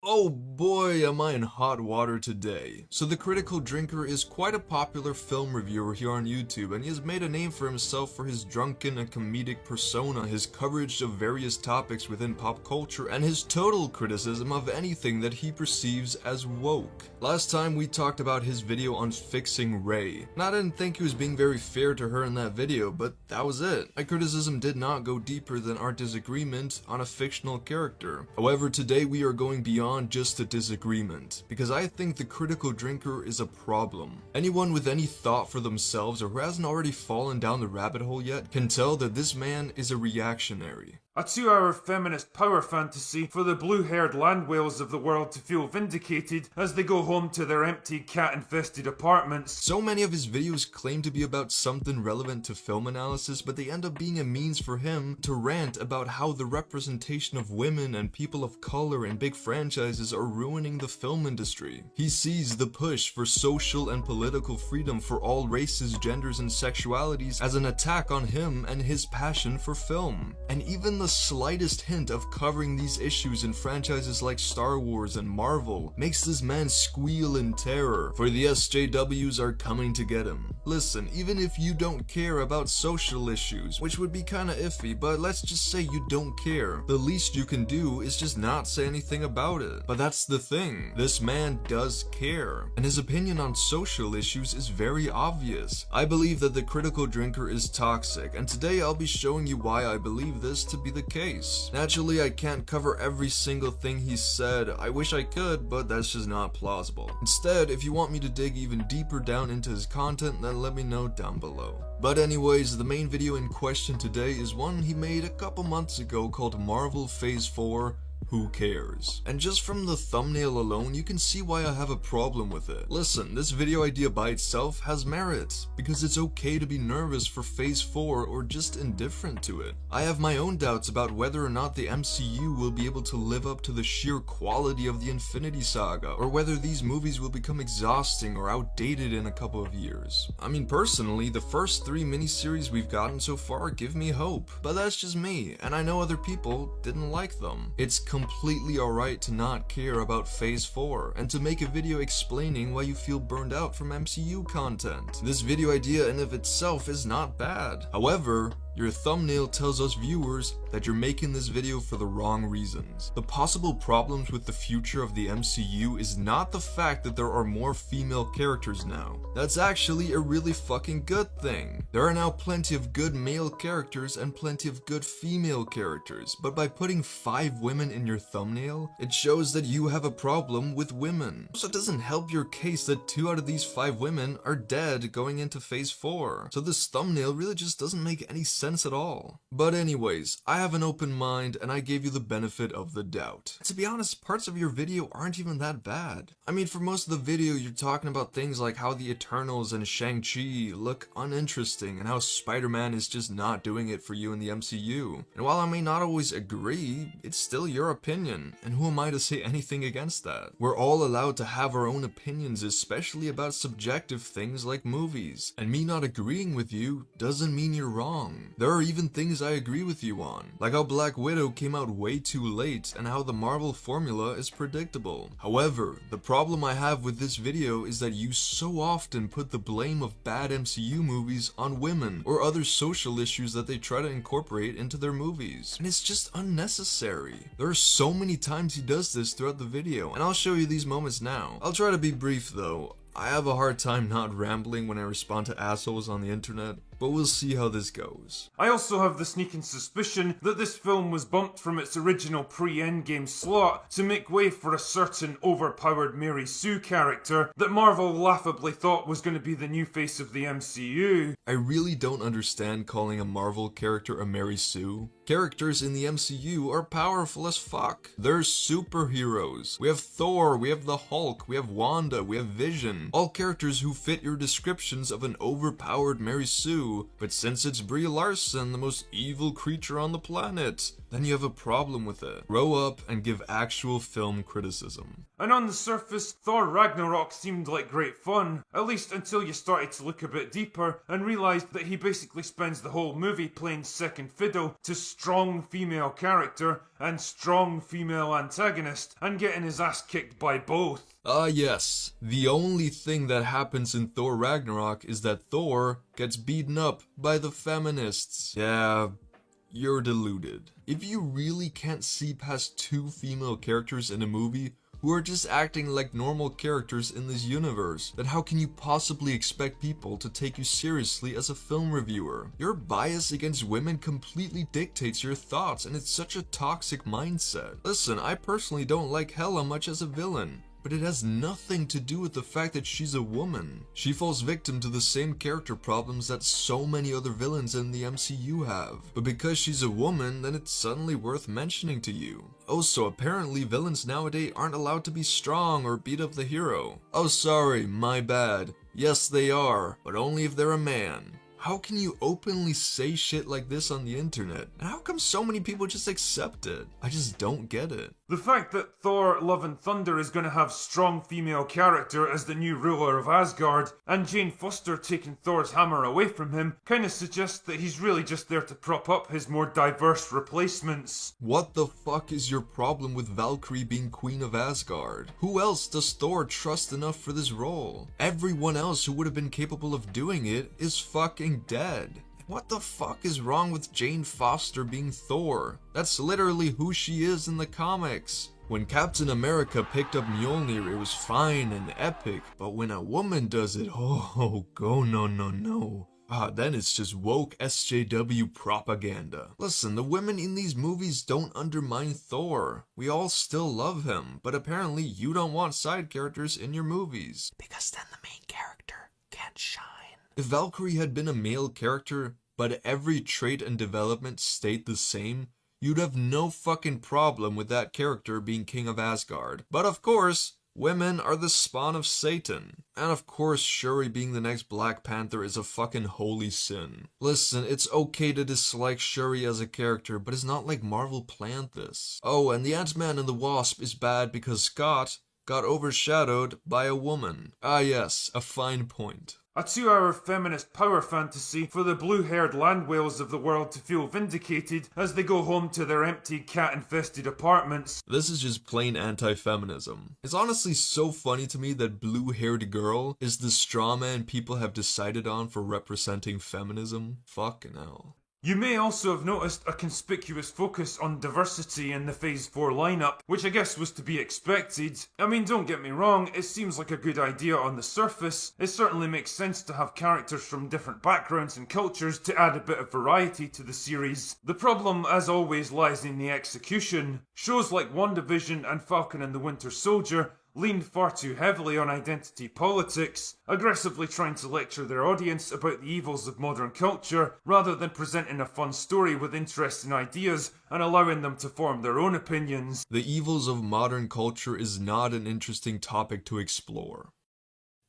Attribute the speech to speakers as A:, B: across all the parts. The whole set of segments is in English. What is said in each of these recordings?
A: Oh boy, am I in hot water today. So The Critical Drinker is quite a popular film reviewer here on YouTube, and he has made a name for himself for his drunken and comedic persona, his coverage of various topics within pop culture, and his total criticism of anything that he perceives as woke. Last time we talked about his video on fixing Rey, and I didn't think he was being very fair to her in that video, but that was it. My criticism did not go deeper than our disagreement on a fictional character. However, today we are going beyond just a disagreement, because I think The Critical Drinker is a problem. Anyone with any thought for themselves or who hasn't already fallen down the rabbit hole yet can tell that this man is a reactionary.
B: A 2-hour feminist power fantasy for the blue-haired land whales of the world to feel vindicated as they go home to their empty cat-infested apartments.
A: So many of his videos claim to be about something relevant to film analysis, but they end up being a means for him to rant about how the representation of women and people of color in big franchises are ruining the film industry. He sees the push for social and political freedom for all races, genders, and sexualities as an attack on him and his passion for film. And even the slightest hint of covering these issues in franchises like Star Wars and Marvel makes this man squeal in terror, for the SJWs are coming to get him. Listen, even if you don't care about social issues, which would be kinda iffy, but let's just say you don't care, the least you can do is just not say anything about it. But that's the thing, this man does care, and his opinion on social issues is very obvious. I believe that The Critical Drinker is toxic, and today I'll be showing you why I believe this to be the case. Naturally, I can't cover every single thing he said. I wish I could, but that's just not plausible. Instead, if you want me to dig even deeper down into his content, then let me know down below. But anyways, the main video in question today is one he made a couple months ago called Marvel Phase 4. Who cares? And just from the thumbnail alone, you can see why I have a problem with it. Listen, this video idea by itself has merit, because it's okay to be nervous for Phase 4 or just indifferent to it. I have my own doubts about whether or not the MCU will be able to live up to the sheer quality of the Infinity Saga, or whether these movies will become exhausting or outdated in a couple of years. I mean, personally, the first 3 miniseries we've gotten so far give me hope, but that's just me, and I know other people didn't like them. It's completely alright to not care about Phase 4, and to make a video explaining why you feel burned out from MCU content. This video idea in of itself is not bad. However, your thumbnail tells us viewers that you're making this video for the wrong reasons. The possible problems with the future of the MCU is not the fact that there are more female characters now. That's actually a really fucking good thing. There are now plenty of good male characters and plenty of good female characters, but by putting 5 women in your thumbnail, it shows that you have a problem with women. So it doesn't help your case that 2 out of these 5 women are dead going into Phase 4. So this thumbnail really just doesn't make any sense at all. But anyways, I have an open mind and I gave you the benefit of the doubt. To be honest, parts of your video aren't even that bad. I mean, for most of the video you're talking about things like how the Eternals and Shang-Chi look uninteresting and how Spider-Man is just not doing it for you in the MCU. And while I may not always agree, it's still your opinion, and who am I to say anything against that? We're all allowed to have our own opinions, especially about subjective things like movies. And me not agreeing with you doesn't mean you're wrong. There are even things I agree with you on, like how Black Widow came out way too late and how the Marvel formula is predictable. However, the problem I have with this video is that you so often put the blame of bad MCU movies on women or other social issues that they try to incorporate into their movies. And it's just unnecessary. There are so many times he does this throughout the video, and I'll show you these moments now. I'll try to be brief though. I have a hard time not rambling when I respond to assholes on the internet, but we'll see how this goes.
B: I also have the sneaking suspicion that this film was bumped from its original pre-Endgame slot to make way for a certain overpowered Mary Sue character that Marvel laughably thought was going to be the new face of the MCU.
A: I really don't understand calling a Marvel character a Mary Sue. Characters in the MCU are powerful as fuck. They're superheroes. We have Thor, we have the Hulk, we have Wanda, we have Vision. All characters who fit your descriptions of an overpowered Mary Sue too, but since it's Brie Larson, the most evil creature on the planet, then you have a problem with it. Grow up and give actual film criticism.
B: And on the surface, Thor Ragnarok seemed like great fun, at least until you started to look a bit deeper and realised that he basically spends the whole movie playing second fiddle to strong female character and strong female antagonist, and getting his ass kicked by both.
A: Yes. The only thing that happens in Thor Ragnarok is that Thor gets beaten up by the feminists. Yeah, you're deluded. If you really can't see past two female characters in a movie who are just acting like normal characters in this universe, then how can you possibly expect people to take you seriously as a film reviewer? Your bias against women completely dictates your thoughts, and it's such a toxic mindset. Listen, I personally don't like Hela much as a villain, but it has nothing to do with the fact that she's a woman. She falls victim to the same character problems that so many other villains in the MCU have. But because she's a woman, then it's suddenly worth mentioning to you. Also, apparently villains nowadays aren't allowed to be strong or beat up the hero. Oh sorry, my bad. Yes they are, but only if they're a man. How can you openly say shit like this on the internet? And how come so many people just accept it? I just don't get it.
B: The fact that Thor Love and Thunder is going to have strong female character as the new ruler of Asgard, and Jane Foster taking Thor's hammer away from him, kind of suggests that he's really just there to prop up his more diverse replacements.
A: What the fuck is your problem with Valkyrie being Queen of Asgard? Who else does Thor trust enough for this role? Everyone else who would have been capable of doing it is fucking dead. What the fuck is wrong with Jane Foster being Thor? That's literally who she is in the comics. When Captain America picked up Mjolnir, it was fine and epic, but when a woman does it, oh, no. Then it's just woke SJW propaganda. Listen, the women in these movies don't undermine Thor. We all still love him, but apparently you don't want side characters in your movies. Because then the main character can't shine. If Valkyrie had been a male character, but every trait and development stayed the same, you'd have no fucking problem with that character being King of Asgard. But of course, women are the spawn of Satan. And of course, Shuri being the next Black Panther is a fucking holy sin. Listen, it's okay to dislike Shuri as a character, but it's not like Marvel planned this. Oh, and the Ant-Man and the Wasp is bad because Scott got overshadowed by a woman. Ah yes, a fine point.
B: A 2-hour feminist power fantasy for the blue-haired land whales of the world to feel vindicated as they go home to their empty cat-infested apartments.
A: This is just plain anti-feminism. It's honestly so funny to me that blue-haired girl is the straw man people have decided on for representing feminism. Fucking hell.
B: You may also have noticed a conspicuous focus on diversity in the Phase 4 lineup, which I guess was to be expected. I mean, don't get me wrong, it seems like a good idea on the surface. It certainly makes sense to have characters from different backgrounds and cultures to add a bit of variety to the series. The problem, as always, lies in the execution. Shows like WandaVision and Falcon and the Winter Soldier leaned far too heavily on identity politics, aggressively trying to lecture their audience about the evils of modern culture, rather than presenting a fun story with interesting ideas and allowing them to form their own opinions.
A: The evils of modern culture is not an interesting topic to explore.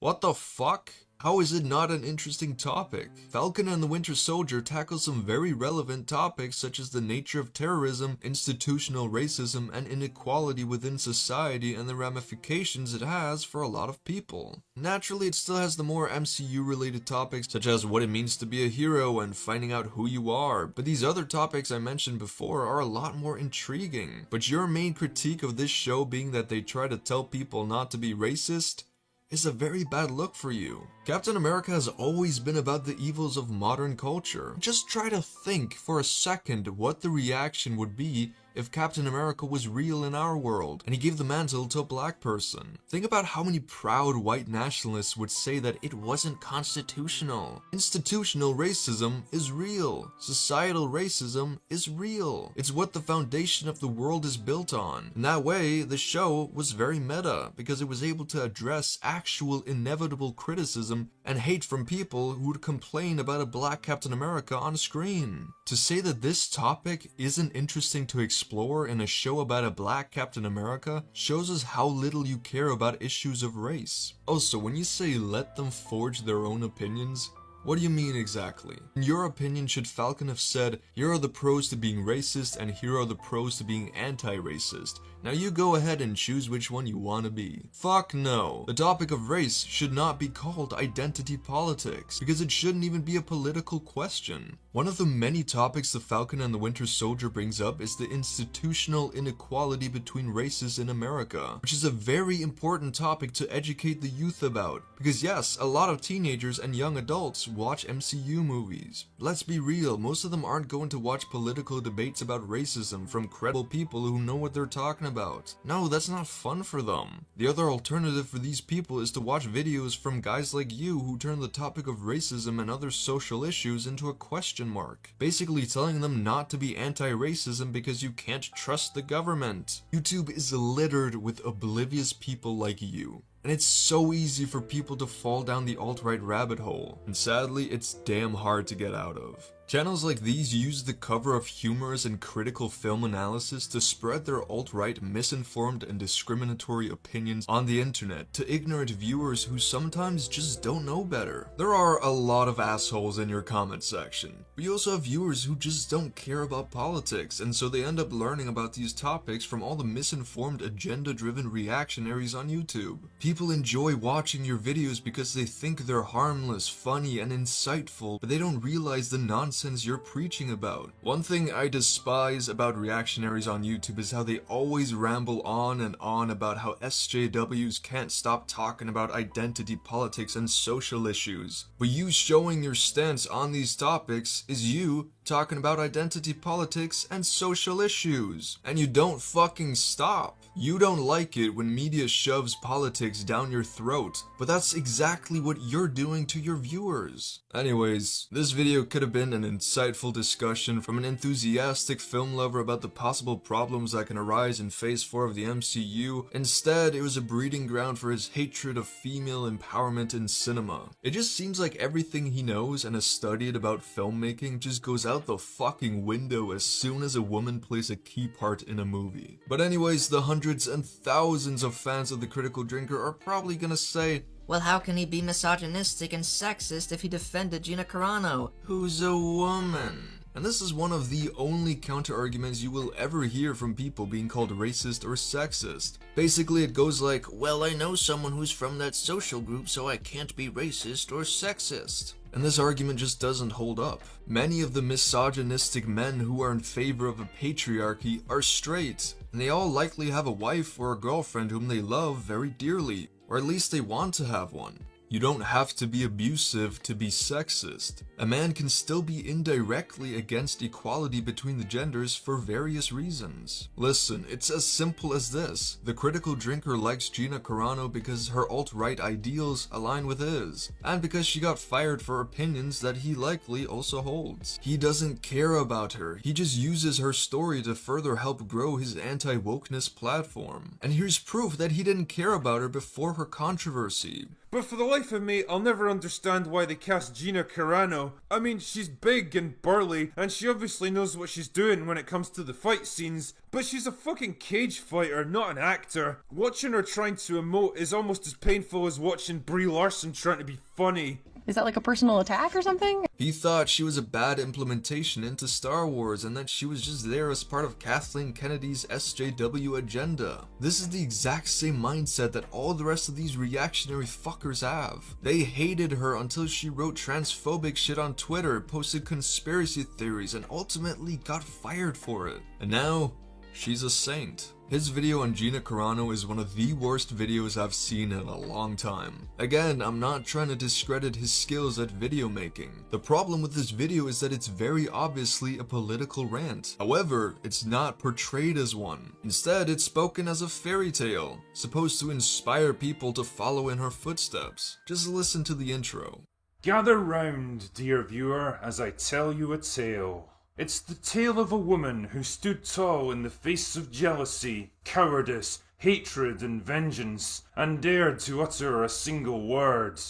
A: What the fuck? How is it not an interesting topic? Falcon and the Winter Soldier tackle some very relevant topics such as the nature of terrorism, institutional racism, and inequality within society and the ramifications it has for a lot of people. Naturally, it still has the more MCU-related topics such as what it means to be a hero and finding out who you are, but these other topics I mentioned before are a lot more intriguing. But your main critique of this show being that they try to tell people not to be racist is a very bad look for you. Captain America has always been about the evils of modern culture. Just try to think for a second what the reaction would be if Captain America was real in our world and he gave the mantle to a black person. Think about how many proud white nationalists would say that it wasn't constitutional. Institutional racism is real. Societal racism is real. It's what the foundation of the world is built on. In that way, the show was very meta because it was able to address actual inevitable criticism and hate from people who would complain about a black Captain America on screen. To say that this topic isn't interesting to explore in a show about a black Captain America shows us how little you care about issues of race. Also, when you say let them forge their own opinions, What do you mean exactly? In your opinion, should Falcon have said, here are the pros to being racist and here are the pros to being anti-racist? Now you go ahead and choose which one you want to be. Fuck no. The topic of race should not be called identity politics, because it shouldn't even be a political question. One of the many topics the Falcon and the Winter Soldier brings up is the institutional inequality between races in America, which is a very important topic to educate the youth about. Because yes, a lot of teenagers and young adults watch MCU movies. Let's be real, most of them aren't going to watch political debates about racism from credible people who know what they're talking about. No, that's not fun for them. The other alternative for these people is to watch videos from guys like you who turn the topic of racism and other social issues into a question mark, basically telling them not to be anti-racism because you can't trust the government. YouTube is littered with oblivious people like you. And it's so easy for people to fall down the alt-right rabbit hole, and sadly, it's damn hard to get out of. Channels like these use the cover of humorous and critical film analysis to spread their alt-right, misinformed, and discriminatory opinions on the internet to ignorant viewers who sometimes just don't know better. There are a lot of assholes in your comment section, but you also have viewers who just don't care about politics, and so they end up learning about these topics from all the misinformed, agenda-driven reactionaries on YouTube. People enjoy watching your videos because they think they're harmless, funny, and insightful, but they don't realize the nonsense you're preaching about. One thing I despise about reactionaries on YouTube is how they always ramble on and on about how SJWs can't stop talking about identity politics and social issues. But you showing your stance on these topics is you talking about identity politics and social issues. And you don't fucking stop. You don't like it when media shoves politics down your throat, but that's exactly what you're doing to your viewers. Anyways, this video could have been an insightful discussion from an enthusiastic film lover about the possible problems that can arise in Phase 4 of the MCU. Instead, it was a breeding ground for his hatred of female empowerment in cinema. It just seems like everything he knows and has studied about filmmaking just goes out the fucking window as soon as a woman plays a key part in a movie. But anyways, the hundreds and thousands of fans of The Critical Drinker are probably gonna say,
C: well, how can he be misogynistic and sexist if he defended Gina Carano?
A: who's a woman? And this is one of the only counter-arguments you will ever hear from people being called racist or sexist. Basically, it goes like, well, I know someone who's from that social group, so I can't be racist or sexist. And this argument just doesn't hold up. Many of the misogynistic men who are in favor of a patriarchy are straight, and they all likely have a wife or a girlfriend whom they love very dearly, or at least they want to have one. You don't have to be abusive to be sexist. A man can still be indirectly against equality between the genders for various reasons. Listen, it's as simple as this. The Critical Drinker likes Gina Carano because her alt-right ideals align with his, and because she got fired for opinions that he likely also holds. He doesn't care about her, he just uses her story to further help grow his anti-wokeness platform. And here's proof that he didn't care about her before her controversy.
B: But for the life of me, I'll never understand why they cast Gina Carano. I mean, she's big and burly, and she obviously knows what she's doing when it comes to the fight scenes, but she's a fucking cage fighter, not an actor. Watching her trying to emote is almost as painful as watching Brie Larson trying to be funny.
D: Is that like a personal attack or something?
A: He thought she was a bad implementation into Star Wars and that she was just there as part of Kathleen Kennedy's SJW agenda. This is the exact same mindset that all the rest of these reactionary fuckers have. They hated her until she wrote transphobic shit on Twitter, posted conspiracy theories, and ultimately got fired for it. And now, she's a saint. His video on Gina Carano is one of the worst videos I've seen in a long time. Again, I'm not trying to discredit his skills at video making. The problem with this video is that it's very obviously a political rant. However, it's not portrayed as one. Instead, it's spoken as a fairy tale, supposed to inspire people to follow in her footsteps. Just listen to the intro.
B: Gather round, dear viewer, as I tell you a tale. It's the tale of a woman who stood tall in the face of jealousy, cowardice, hatred, and vengeance, and dared to utter a single word.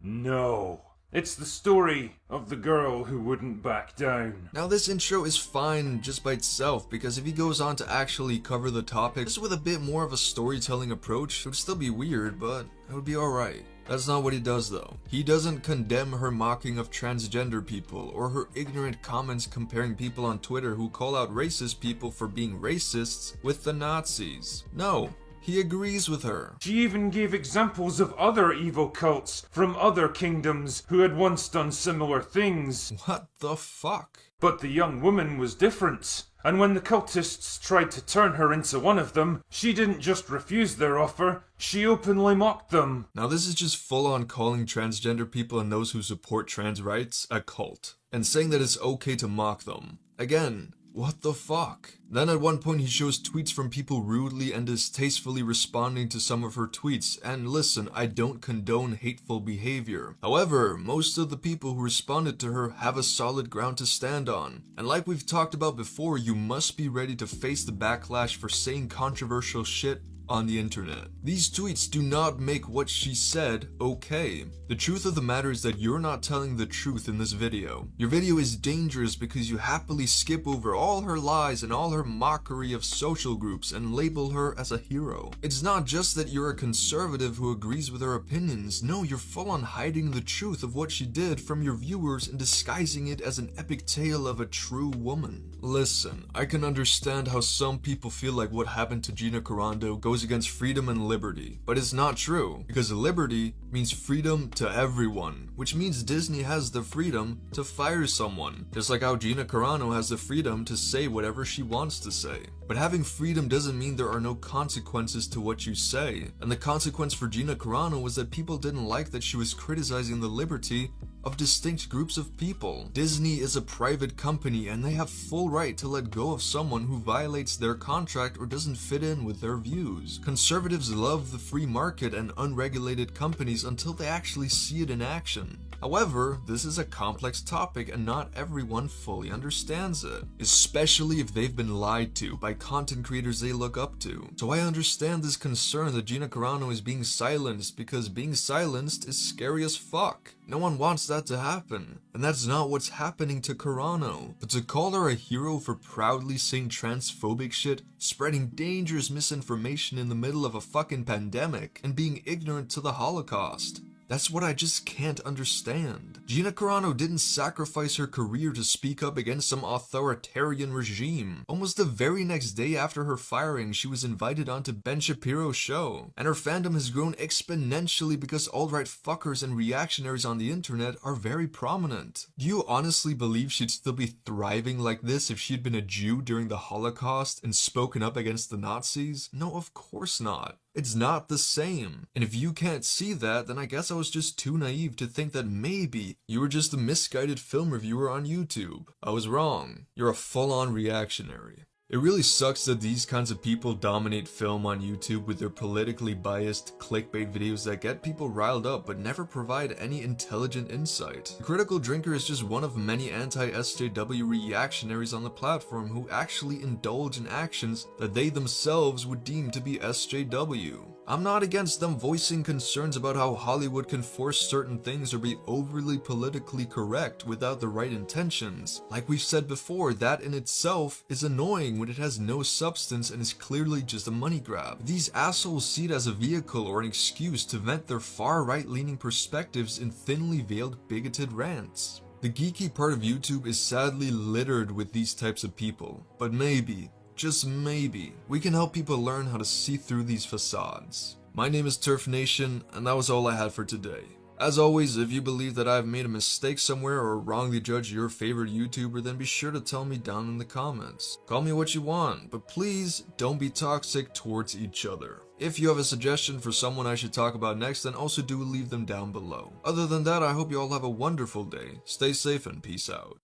B: No. It's the story of the girl who wouldn't back down.
A: Now this intro is fine just by itself, because if he goes on to actually cover the topic just with a bit more of a storytelling approach, it would still be weird, but it would be alright. That's not what he does though. He doesn't condemn her mocking of transgender people or her ignorant comments comparing people on Twitter who call out racist people for being racists with the Nazis. No. He agrees with her.
B: She even gave examples of other evil cults from other kingdoms who had once done similar things.
A: What the fuck?
B: But the young woman was different. And when the cultists tried to turn her into one of them, she didn't just refuse their offer, she openly mocked them.
A: Now this is just full on calling transgender people and those who support trans rights a cult, and saying that it's okay to mock them. Again, what the fuck? Then at one point he shows tweets from people rudely and distastefully responding to some of her tweets, and listen, I don't condone hateful behavior. However, most of the people who responded to her have a solid ground to stand on. And like we've talked about before, you must be ready to face the backlash for saying controversial shit on the internet. These tweets do not make what she said okay. The truth of the matter is that you're not telling the truth in this video. Your video is dangerous because you happily skip over all her lies and all her mockery of social groups and label her as a hero. It's not just that you're a conservative who agrees with her opinions. No, you're full on hiding the truth of what she did from your viewers and disguising it as an epic tale of a true woman. Listen, I can understand how some people feel like what happened to Gina Carano goes against freedom and liberty, but it's not true, because liberty means freedom to everyone, which means Disney has the freedom to fire someone, just like how Gina Carano has the freedom to say whatever she wants to say. But having freedom doesn't mean there are no consequences to what you say, and the consequence for Gina Carano was that people didn't like that she was criticizing the liberty of distinct groups of people. Disney is a private company and they have full right to let go of someone who violates their contract or doesn't fit in with their views. Conservatives love the free market and unregulated companies until they actually see it in action. However, this is a complex topic and not everyone fully understands it, especially if they've been lied to by content creators they look up to. So I understand this concern that Gina Carano is being silenced because being silenced is scary as fuck. No one wants that to happen, and that's not what's happening to Carano. But to call her a hero for proudly saying transphobic shit, spreading dangerous misinformation in the middle of a fucking pandemic, and being ignorant to the Holocaust, that's what I just can't understand. Gina Carano didn't sacrifice her career to speak up against some authoritarian regime. Almost the very next day after her firing, she was invited onto Ben Shapiro's show, and her fandom has grown exponentially because alt-right fuckers and reactionaries on the internet are very prominent. Do you honestly believe she'd still be thriving like this if she'd been a Jew during the Holocaust and spoken up against the Nazis? No, of course not. It's not the same. And if you can't see that, then I guess I was just too naive to think that maybe you were just a misguided film reviewer on YouTube. I was wrong. You're a full-on reactionary. It really sucks that these kinds of people dominate film on YouTube with their politically biased clickbait videos that get people riled up but never provide any intelligent insight. The Critical Drinker is just one of many anti-SJW reactionaries on the platform who actually indulge in actions that they themselves would deem to be SJW. I'm not against them voicing concerns about how Hollywood can force certain things or be overly politically correct without the right intentions. Like we've said before, that in itself is annoying when it has no substance and is clearly just a money grab. These assholes see it as a vehicle or an excuse to vent their far right-leaning perspectives in thinly veiled bigoted rants. The geeky part of YouTube is sadly littered with these types of people, but maybe, just maybe, we can help people learn how to see through these facades. My name is Turf Nation, and that was all I had for today. As always, if you believe that I've made a mistake somewhere or wrongly judged your favorite YouTuber, then be sure to tell me down in the comments. Call me what you want, but please don't be toxic towards each other. If you have a suggestion for someone I should talk about next, then also do leave them down below. Other than that, I hope you all have a wonderful day. Stay safe and peace out.